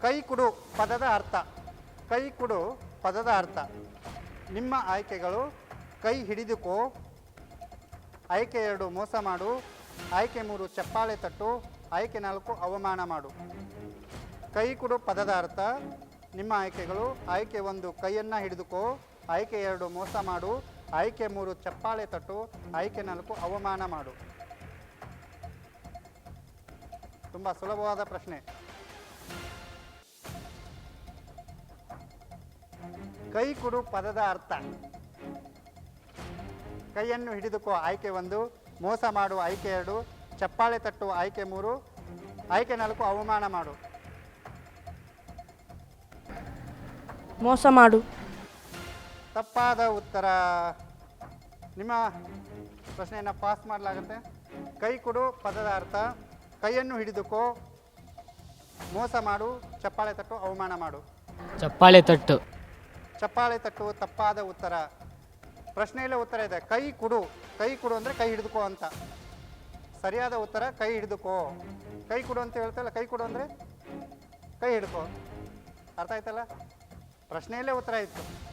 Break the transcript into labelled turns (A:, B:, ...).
A: ಕೈ ಕೊಡು ಪದದ ಅರ್ಥ. ಕೈ ಕೊಡು ಪದದ ಅರ್ಥ. ನಿಮ್ಮ ಆಯ್ಕೆಗಳು: ಕೈ ಹಿಡಿದುಕೋ, ಆಯ್ಕೆ 2 ಮೋಸ ಮಾಡು, ಆಯ್ಕೆ 3 ಚಪ್ಪಾಳೆ ತಟ್ಟು, ಆಯ್ಕೆ 4 ಅವಮಾನ ಮಾಡು. ಕೈ ಕೊಡು ಪದದ ಅರ್ಥ. ನಿಮ್ಮ ಆಯ್ಕೆಗಳು: ಆಯ್ಕೆ 1 ಕೈಯನ್ನು ಹಿಡಿದುಕೋ, ಆಯ್ಕೆ 2 ಮೋಸ ಮಾಡು, ಆಯ್ಕೆ 3 ಚಪ್ಪಾಳೆ ತಟ್ಟು, ಆಯ್ಕೆ 4 ಅವಮಾನ ಮಾಡು. ತುಂಬ ಸುಲಭವಾದ ಪ್ರಶ್ನೆ. ಕೈ ಕೊಡು ಪದದ ಅರ್ಥ: ಕೈಯನ್ನು ಹಿಡಿದುಕೋ ಆಯ್ಕೆ 1, ಮೋಸ ಮಾಡು ಆಯ್ಕೆ 2, ಚಪ್ಪಾಳೆ ತಟ್ಟು ಆಯ್ಕೆ 3, ಆಯ್ಕೆ 4 ಅವಮಾನ ಮಾಡು.
B: ಮೋಸ ಮಾಡು.
A: ತಪ್ಪಾದ ಉತ್ತರ. ನಿಮ್ಮ ಪ್ರಶ್ನೆಯನ್ನು ಪಾಸ್ ಮಾಡಲಾಗುತ್ತೆ. ಕೈ ಕೊಡು ಪದದ ಅರ್ಥ: ಕೈಯನ್ನು ಹಿಡಿದುಕೋ, ಮೋಸ ಮಾಡು, ಚಪ್ಪಾಳೆ ತಟ್ಟು, ಅವಮಾನ ಮಾಡು.
C: ಚಪ್ಪಾಳೆ ತಟ್ಟು.
A: ಚಪ್ಪಾಳೆ ತಟ್ಟು ತಪ್ಪಾದ ಉತ್ತರ. ಪ್ರಶ್ನೆಯಲ್ಲೇ ಉತ್ತರ ಇದೆ. ಕೈ ಕೊಡು. ಕೈ ಕೊಡು ಅಂದರೆ ಕೈ ಹಿಡಿದುಕೋ ಅಂತ. ಸರಿಯಾದ ಉತ್ತರ ಕೈ ಹಿಡಿದುಕೋ. ಕೈ ಕೊಡು ಅಂತ ಹೇಳ್ತಲ್ಲ, ಕೈ ಕೊಡು ಅಂದರೆ ಕೈ ಹಿಡ್ಕೋ. ಅರ್ಥ ಆಯ್ತಲ್ಲ? ಪ್ರಶ್ನೆಯಲ್ಲೇ ಉತ್ತರ ಇತ್ತು.